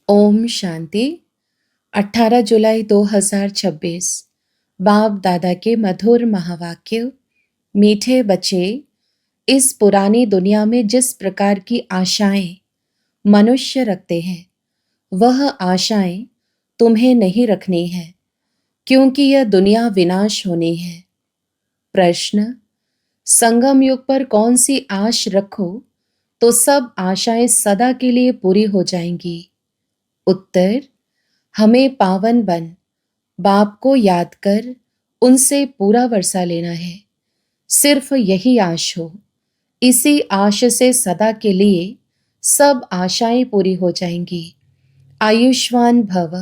ओम शांति। 18 जुलाई 2026। बाप दादा के मधुर महावाक्य। मीठे बच्चे, इस पुरानी दुनिया में जिस प्रकार की आशाएं मनुष्य रखते हैं, वह आशाएं तुम्हें नहीं रखनी है, क्योंकि यह दुनिया विनाश होनी है। प्रश्न: संगम युग पर कौन सी आश रखो तो सब आशाएं सदा के लिए पूरी हो जाएंगी? उत्तर: हमें पावन बन बाप को याद कर उनसे पूरा वर्षा लेना है। सिर्फ यही आश हो, इसी आश से सदा के लिए सब आशाएं पूरी हो जाएंगी। आयुष्मान भव,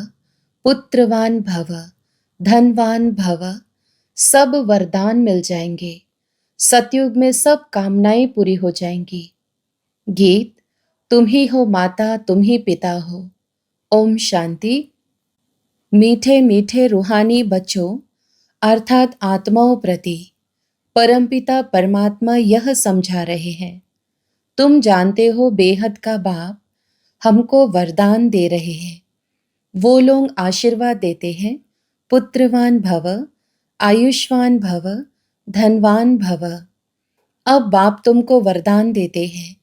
पुत्रवान भव, धनवान भव, सब वरदान मिल जाएंगे। सतयुग में सब कामनाएं पूरी हो जाएंगी। गीत: तुम ही हो माता, तुम ही पिता हो। ओम शांति। मीठे मीठे रूहानी बच्चों अर्थात आत्माओं प्रति परमपिता परमात्मा यह समझा रहे हैं, तुम जानते हो बेहद का बाप हमको वरदान दे रहे हैं। वो लोग आशीर्वाद देते हैं, पुत्रवान भव, आयुष्मान भव, धनवान भव। अब बाप तुमको वरदान देते हैं,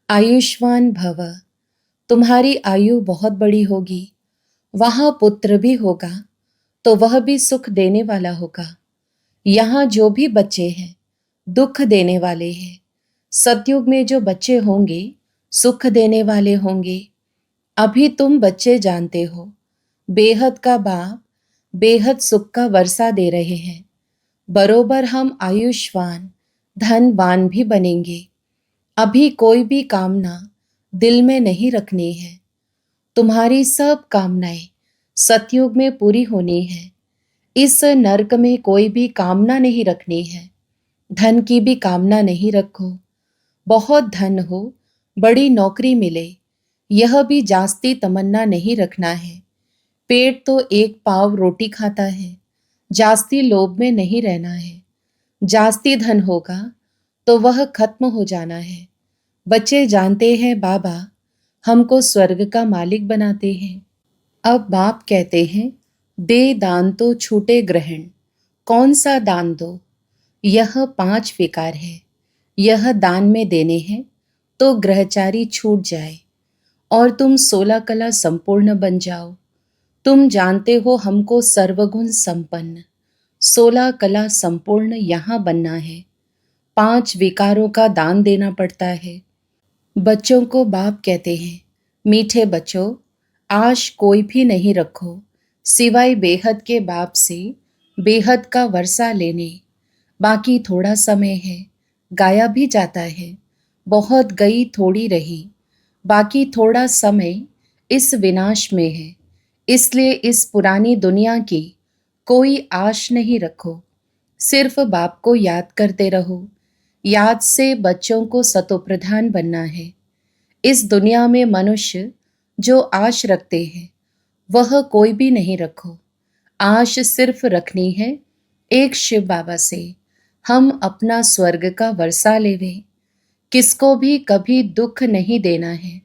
आयुष्मान भव। तुम्हारी आयु बहुत बड़ी होगी, वहां पुत्र भी होगा तो वह भी सुख देने वाला होगा। यहाँ जो भी बच्चे हैं दुख देने वाले हैं। सतयुग में जो बच्चे होंगे सुख देने वाले होंगे। अभी तुम बच्चे जानते हो बेहद का बाप बेहद सुख का वर्षा दे रहे हैं। बरोबर हम आयुष्मान धनवान भी बनेंगे। अभी कोई भी कामना दिल में नहीं रखनी है। तुम्हारी सब कामनाएं सतयुग में पूरी होनी है। इस नरक में कोई भी कामना नहीं रखनी है। धन की भी कामना नहीं रखो। बहुत धन हो, बड़ी नौकरी मिले, यह भी जास्ती तमन्ना नहीं रखना है। पेट तो एक पाव रोटी खाता है, जास्ती लोभ में नहीं रहना है। जास्ती धन होगा तो वह खत्म हो जाना है। बच्चे जानते हैं बाबा हमको स्वर्ग का मालिक बनाते हैं। अब बाप कहते हैं, दे दान तो छूटे ग्रहण, कौन सा दान दो? यह 5 विकार है, यह दान में देने हैं तो ग्रहचारी छूट जाए और तुम 16 कला संपूर्ण बन जाओ। तुम जानते हो हमको सर्वगुण संपन्न 16 कला संपूर्ण यहाँ बनना है। 5 विकारों का दान देना पड़ता है। बच्चों को बाप कहते हैं, मीठे बच्चों, आश कोई भी नहीं रखो सिवाय बेहद के बाप से बेहद का वर्षा लेने। बाकी थोड़ा समय है, गाया भी जाता है, बहुत गई थोड़ी रही। बाकी थोड़ा समय इस विनाश में है, इसलिए इस पुरानी दुनिया की कोई आश नहीं रखो। सिर्फ बाप को याद करते रहो। याद से बच्चों को सतोप्रधान बनना है। इस दुनिया में मनुष्य जो आश रखते हैं वह कोई भी नहीं रखो। आश सिर्फ रखनी है एक शिव बाबा से, हम अपना स्वर्ग का वर्षा लेवे। किसको भी कभी दुख नहीं देना है।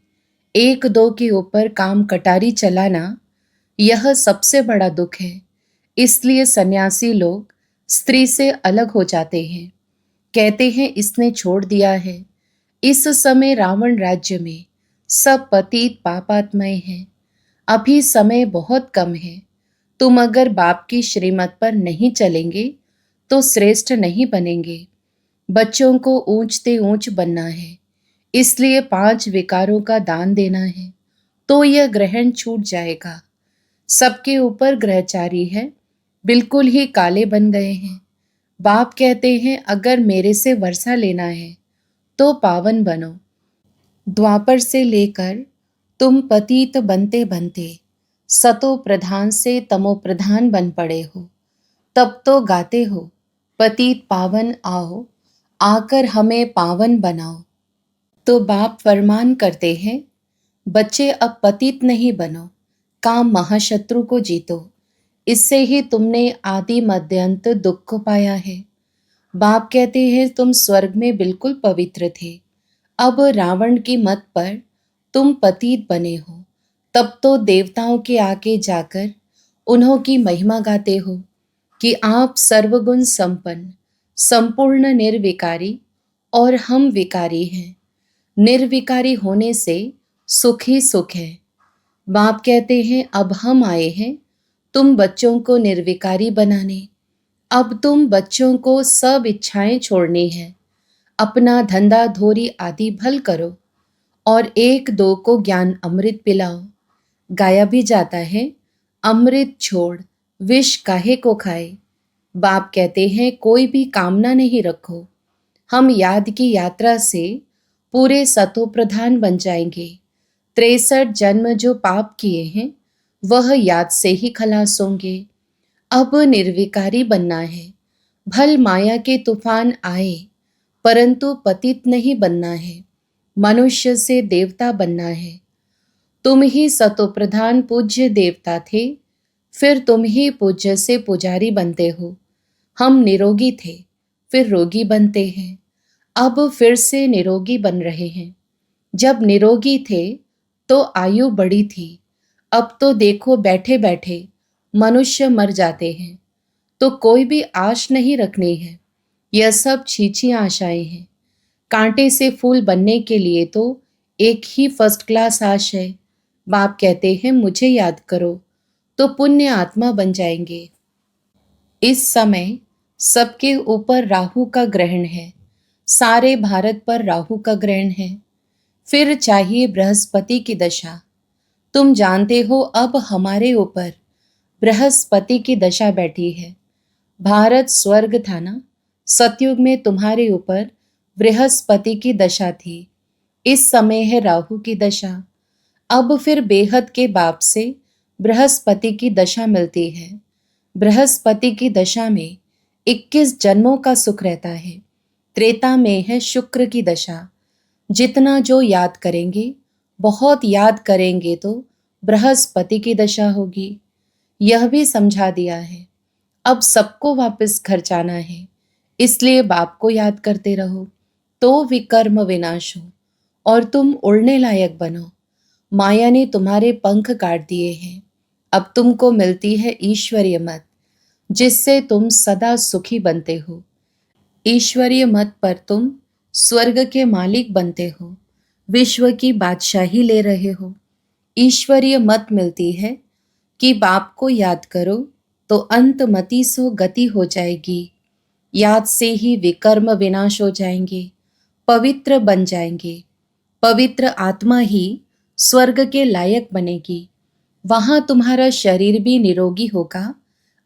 एक दो के ऊपर काम कटारी चलाना यह सबसे बड़ा दुख है। इसलिए सन्यासी लोग स्त्री से अलग हो जाते हैं, कहते हैं इसने छोड़ दिया है। इस समय रावण राज्य में सब पतित पापात्मय हैं। अभी समय बहुत कम है। तुम अगर बाप की श्रीमत पर नहीं चलेंगे तो श्रेष्ठ नहीं बनेंगे। बच्चों को ऊंचते ऊंच बनना है, इसलिए 5 विकारों का दान देना है तो यह ग्रहण छूट जाएगा। सबके ऊपर ग्रहचारी है, बिल्कुल ही काले बन गए हैं। बाप कहते हैं अगर मेरे से वर्षा लेना है तो पावन बनो। द्वापर से लेकर तुम पतित बनते बनते सतो प्रधान से तमो प्रधान बन पड़े हो। तब तो गाते हो, पतित पावन आओ, आकर हमें पावन बनाओ। तो बाप फरमान करते हैं, बच्चे अब पतित नहीं बनो, काम महाशत्रु को जीतो। इससे ही तुमने आदि मध्यांत दुख को पाया है। बाप कहते हैं तुम स्वर्ग में बिल्कुल पवित्र थे, अब रावण की मत पर तुम पतित बने हो, तब तो देवताओं के आगे जाकर उन्हों की महिमा गाते हो कि आप सर्वगुण संपन्न, संपूर्ण निर्विकारी और हम विकारी हैं। निर्विकारी होने से सुख ही सुख है। बाप कहते हैं अब हम आए हैं तुम बच्चों को निर्विकारी बनाने। अब तुम बच्चों को सब इच्छाएं छोड़नी है। अपना धंधा धोरी आदि भल करो और एक दो को ज्ञान अमृत पिलाओ। गाया भी जाता है, अमृत छोड़ विष काहे को खाए। बाप कहते हैं कोई भी कामना नहीं रखो। हम याद की यात्रा से पूरे सतो प्रधान बन जाएंगे। 63 जन्म जो पाप किए हैं वह याद से ही खलास होंगे। अब निर्विकारी बनना है। भल माया के तूफान आए परंतु पतित नहीं बनना है। मनुष्य से देवता बनना है। तुम ही सतो प्रधान पूज्य देवता थे, फिर तुम ही पूज्य से पुजारी बनते हो। हम निरोगी थे, फिर रोगी बनते हैं। अब फिर से निरोगी बन रहे हैं। जब निरोगी थे तो आयु बड़ी थी। अब तो देखो बैठे बैठे मनुष्य मर जाते हैं। तो कोई भी आश नहीं रखनी है। यह सब छीछी आशाएं हैं। कांटे से फूल बनने के लिए तो एक ही फर्स्ट क्लास आश है। बाप कहते हैं मुझे याद करो तो पुण्य आत्मा बन जाएंगे। इस समय सबके ऊपर राहु का ग्रहण है। सारे भारत पर राहु का ग्रहण है। फिर चाहिए बृहस्पति की दशा। तुम जानते हो अब हमारे ऊपर बृहस्पति की दशा बैठी है। भारत स्वर्ग था ना, सतयुग में तुम्हारे ऊपर बृहस्पति की दशा थी। इस समय है राहु की दशा। अब फिर बेहद के बाप से बृहस्पति की दशा मिलती है। बृहस्पति की दशा में 21 जन्मों का सुख रहता है। त्रेता में है शुक्र की दशा। जितना जो याद करेंगे, बहुत याद करेंगे तो बृहस्पति की दशा होगी। यह भी समझा दिया है। अब सबको वापस घर जाना है, इसलिए बाप को याद करते रहो तो विकर्म विनाश हो और तुम उड़ने लायक बनो। माया ने तुम्हारे पंख काट दिए हैं। अब तुमको मिलती है ईश्वरीय मत, जिससे तुम सदा सुखी बनते हो। ईश्वरीय मत पर तुम स्वर्ग के मालिक बनते हो, विश्व की बादशाही ले रहे हो। ईश्वरीय मत मिलती है कि बाप को याद करो तो अंत मति सो गति हो जाएगी। याद से ही विकर्म विनाश हो जाएंगे, पवित्र बन जाएंगे। पवित्र आत्मा ही स्वर्ग के लायक बनेगी। वहां तुम्हारा शरीर भी निरोगी होगा,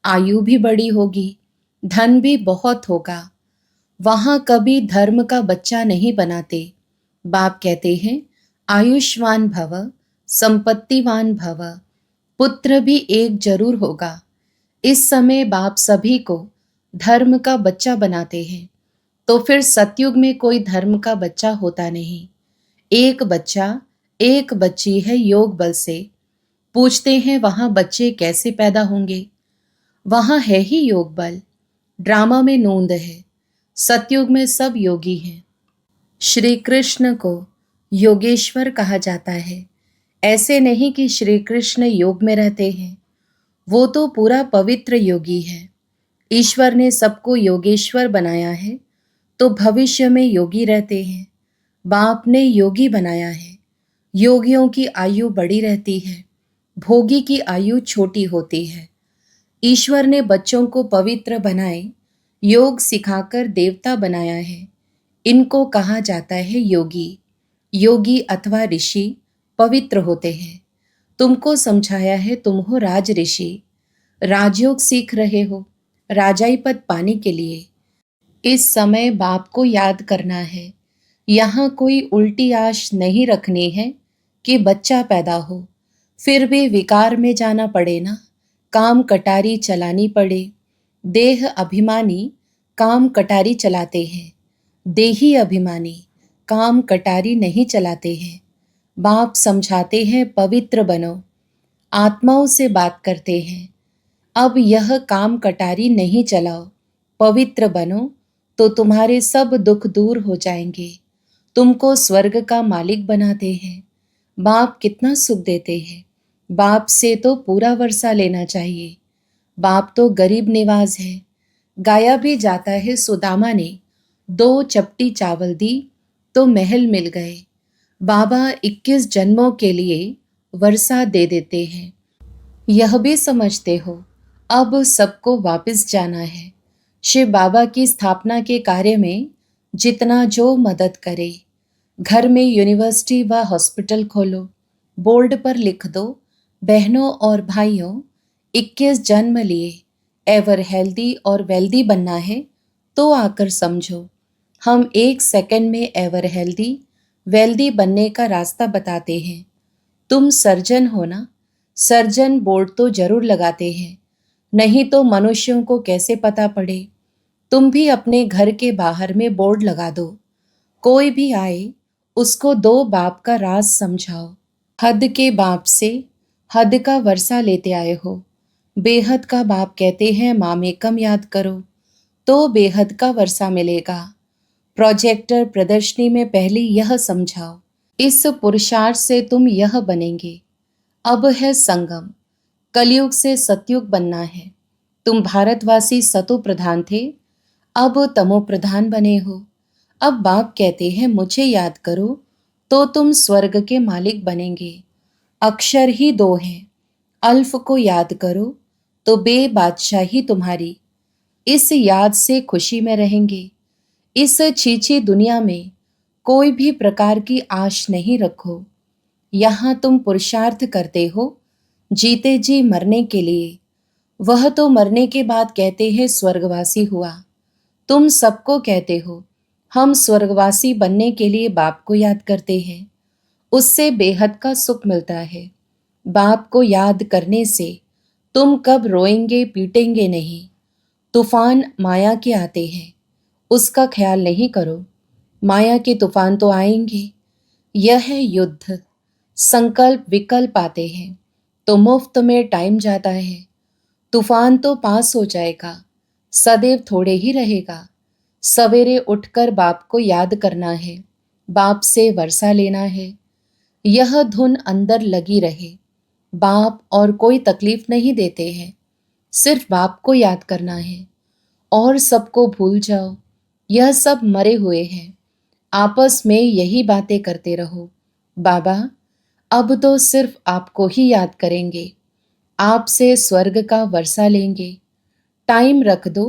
आयु भी बड़ी होगी, धन भी बहुत होगा। वहां कभी धर्म का बच्चा नहीं बनाते। बाप कहते हैं आयुष्मान भव, संपत्तिवान भव। पुत्र भी एक जरूर होगा। इस समय बाप सभी को धर्म का बच्चा बनाते हैं। तो फिर सतयुग में कोई धर्म का बच्चा होता नहीं। एक बच्चा, एक बच्ची है योग बल से। पूछते हैं वहां बच्चे कैसे पैदा होंगे? वहां है ही योग बल। ड्रामा में नोंद है। सतयुग में सब योगी हैं। श्री कृष्ण को योगेश्वर कहा जाता है। ऐसे नहीं कि श्री कृष्ण योग में रहते हैं, वो तो पूरा पवित्र योगी है। ईश्वर ने सबको योगेश्वर बनाया है, तो भविष्य में योगी रहते हैं। बाप ने योगी बनाया है। योगियों की आयु बड़ी रहती है, भोगी की आयु छोटी होती है। ईश्वर ने बच्चों को पवित्र बनाए, योग सिखाकर देवता बनाया है। इनको कहा जाता है योगी। योगी अथवा ऋषि पवित्र होते हैं। तुमको समझाया है तुम हो राज ऋषि। राजयोग सीख रहे हो राजाई पद पाने के लिए। इस समय बाप को याद करना है। यहाँ कोई उल्टी आश नहीं रखनी है कि बच्चा पैदा हो, फिर भी विकार में जाना पड़े ना, काम कटारी चलानी पड़े। देह अभिमानी काम कटारी चलाते हैं, देही अभिमानी काम कटारी नहीं चलाते हैं। बाप समझाते हैं पवित्र बनो, आत्माओं से बात करते हैं। अब यह काम कटारी नहीं चलाओ, पवित्र बनो तो तुम्हारे सब दुख दूर हो जाएंगे। तुमको स्वर्ग का मालिक बनाते हैं। बाप कितना सुख देते हैं। बाप से तो पूरा वर्षा लेना चाहिए। बाप तो गरीब निवाज है। गाया भी जाता है, सुदामा ने 2 चपटी चावल दी तो महल मिल गए। बाबा 21 जन्मों के लिए वर्षा दे देते हैं। यह भी समझते हो अब सबको वापस जाना है। शिव बाबा की स्थापना के कार्य में जितना जो मदद करे। घर में यूनिवर्सिटी व हॉस्पिटल खोलो। बोर्ड पर लिख दो, बहनों और भाइयों 21 जन्म लिए, एवर हेल्दी और वेल्दी बनना है तो आकर समझो। हम 1 सेकंड में एवर हेल्दी वेल्दी बनने का रास्ता बताते हैं। तुम सर्जन हो ना? सर्जन बोर्ड तो जरूर लगाते हैं, नहीं तो मनुष्यों को कैसे पता पड़े। तुम भी अपने घर के बाहर में बोर्ड लगा दो। कोई भी आए उसको 2 बाप का राज समझाओ। हद के बाप से हद का वर्षा लेते आए हो। बेहद का बाप कहते हैं मामेकम याद करो तो बेहद का वर्षा मिलेगा। प्रोजेक्टर प्रदर्शनी में पहले यह समझाओ। इस पुरुषार्थ से तुम यह बनेंगे। अब है संगम। कलयुग से सतयुग बनना है। तुम भारतवासी सतो प्रधान थे, अब तमो प्रधान बने हो। अब बाप कहते हैं मुझे याद करो तो तुम स्वर्ग के मालिक बनेंगे। अक्षर ही 2 हैं। अल्फ को याद करो तो बे बादशाही तुम्हारी। इस याद से खुशी में रहेंगे। इस छीछी दुनिया में कोई भी प्रकार की आश नहीं रखो। यहाँ तुम पुरुषार्थ करते हो जीते जी मरने के लिए। वह तो मरने के बाद कहते हैं स्वर्गवासी हुआ। तुम सबको कहते हो हम स्वर्गवासी बनने के लिए बाप को याद करते हैं। उससे बेहद का सुख मिलता है। बाप को याद करने से तुम कब रोएंगे पीटेंगे नहीं। तूफान माया के आते हैं, उसका ख्याल नहीं करो। माया के तूफान तो आएंगे। यह है युद्ध। संकल्प विकल्प आते हैं तो मुफ्त में टाइम जाता है। तूफान तो पास हो जाएगा, सदैव थोड़े ही रहेगा। सवेरे उठकर बाप को याद करना है, बाप से वर्षा लेना है। यह धुन अंदर लगी रहे। बाप और कोई तकलीफ नहीं देते हैं, सिर्फ बाप को याद करना है और सबको भूल जाओ। यह सब मरे हुए हैं। आपस में यही बातें करते रहो। बाबा अब तो सिर्फ आपको ही याद करेंगे। आपसे स्वर्ग का वर्षा लेंगे। टाइम रख दो,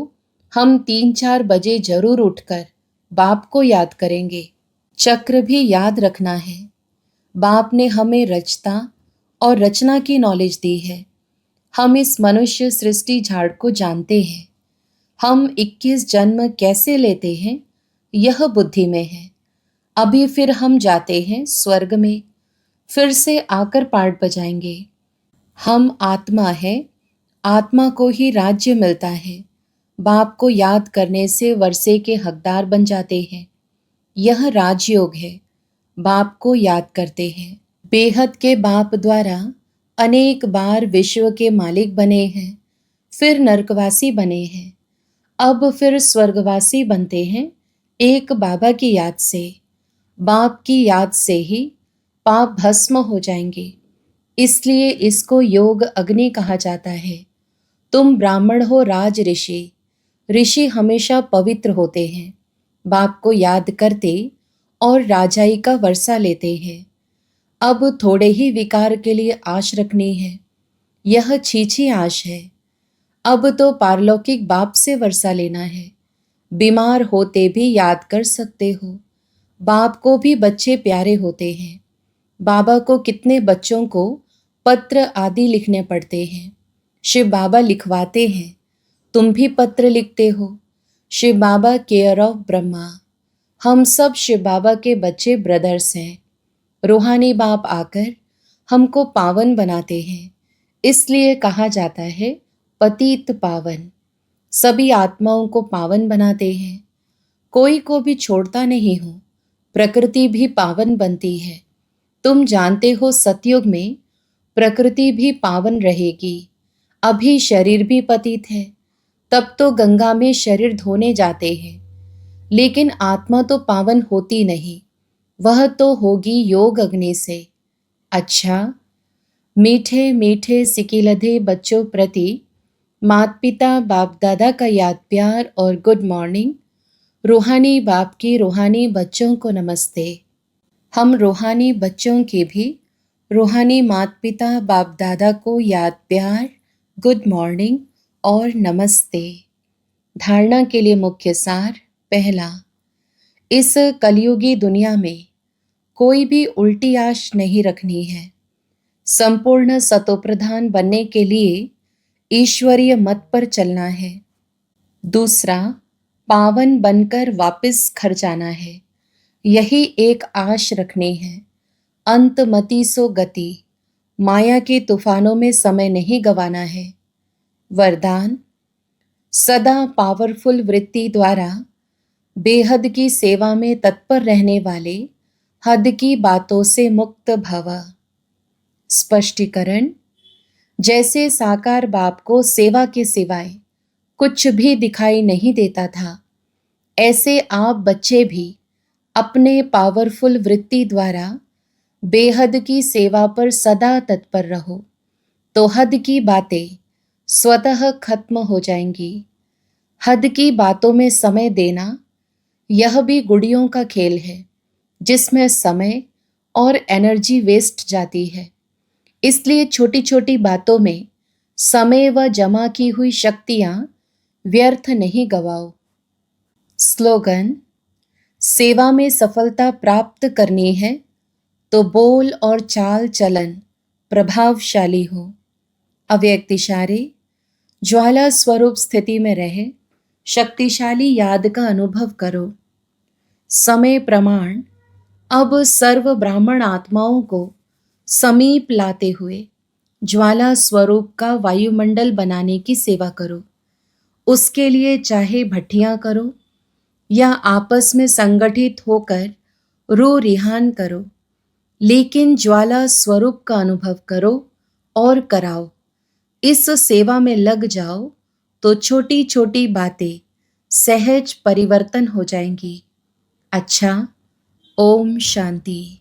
हम 3-4 बजे जरूर उठकर बाप को याद करेंगे। चक्र भी याद रखना है। बाप ने हमें रचता और रचना की नॉलेज दी है। हम इस मनुष्य सृष्टि झाड़ को जानते हैं। हम 21 जन्म कैसे लेते हैं यह बुद्धि में है। अभी फिर हम जाते हैं स्वर्ग में, फिर से आकर पाठ बजाएंगे। हम आत्मा है, आत्मा को ही राज्य मिलता है। बाप को याद करने से वर्षे के हकदार बन जाते हैं। यह राजयोग है। बाप को याद करते हैं। बेहद के बाप द्वारा अनेक बार विश्व के मालिक बने हैं, फिर नरकवासी बने हैं, अब फिर स्वर्गवासी बनते हैं एक बाबा की याद से। बाप की याद से ही पाप भस्म हो जाएंगे। इसलिए इसको योग अग्नि कहा जाता है। तुम ब्राह्मण हो राज ऋषि। ऋषि हमेशा पवित्र होते हैं। बाप को याद करते और राजाई का वर्षा लेते हैं। अब थोड़े ही विकार के लिए आश रखनी है। यह छीछी आश है। अब तो पारलौकिक बाप से वर्षा लेना है। बीमार होते भी याद कर सकते हो। बाप को भी बच्चे प्यारे होते हैं। बाबा को कितने बच्चों को पत्र आदि लिखने पड़ते हैं। शिव बाबा लिखवाते हैं। तुम भी पत्र लिखते हो। शिव बाबा केयर ऑफ ब्रह्मा। हम सब शिव बाबा के बच्चे ब्रदर्स हैं। रूहानी बाप आकर हमको पावन बनाते हैं। इसलिए कहा जाता है पतित पावन। सभी आत्माओं को पावन बनाते हैं। कोई को भी छोड़ता नहीं हूं। प्रकृति भी पावन बनती है। तुम जानते हो सतयुग में प्रकृति भी पावन रहेगी। अभी शरीर भी पतित है। तब तो गंगा में शरीर धोने जाते हैं। लेकिन आत्मा तो पावन होती नहीं, वह तो होगी योग अग्नि से। अच्छा, मीठे मीठे सिकिलधे बच्चों प्रति माता पिता बाप दादा का याद प्यार और गुड मॉर्निंग। रूहानी बाप की रूहानी बच्चों को नमस्ते। हम रूहानी बच्चों के भी रूहानी माता पिता बाप दादा को याद प्यार, गुड मॉर्निंग और नमस्ते। धारणा के लिए मुख्य सार। पहला, इस कलयुगी दुनिया में कोई भी उल्टी आश नहीं रखनी है। संपूर्ण सतोप्रधान बनने के लिए ईश्वरीय मत पर चलना है। दूसरा, पावन बनकर वापस घर जाना है, यही एक आश रखनी है। अंत मति सो गति, माया के तूफानों में समय नहीं गंवाना है। वरदान, सदा पावरफुल वृत्ति द्वारा बेहद की सेवा में तत्पर रहने वाले हद की बातों से मुक्त भव। स्पष्टीकरण, जैसे साकार बाप को सेवा के सिवाय कुछ भी दिखाई नहीं देता था, ऐसे आप बच्चे भी अपने पावरफुल वृत्ति द्वारा बेहद की सेवा पर सदा तत्पर रहो, तो हद की बातें स्वतः खत्म हो जाएंगी। हद की बातों में समय देना यह भी गुड़ियों का खेल है, जिसमें समय और एनर्जी वेस्ट जाती है। इसलिए छोटी छोटी बातों में समय व जमा की हुई शक्तियां व्यर्थ नहीं गवाओ। स्लोगन, सेवा में सफलता प्राप्त करनी है तो बोल और चाल चलन प्रभावशाली हो। अव्यक्त इशारे, ज्वाला स्वरूप स्थिति में रहे शक्तिशाली याद का अनुभव करो। समय प्रमाण, अब सर्व ब्राह्मण आत्माओं को समीप लाते हुए ज्वाला स्वरूप का वायुमंडल बनाने की सेवा करो। उसके लिए चाहे भट्टियां करो या आपस में संगठित होकर रो रिहान करो, लेकिन ज्वाला स्वरूप का अनुभव करो और कराओ। इस सेवा में लग जाओ तो छोटी छोटी बातें सहज परिवर्तन हो जाएंगी। अच्छा, ओम शांति।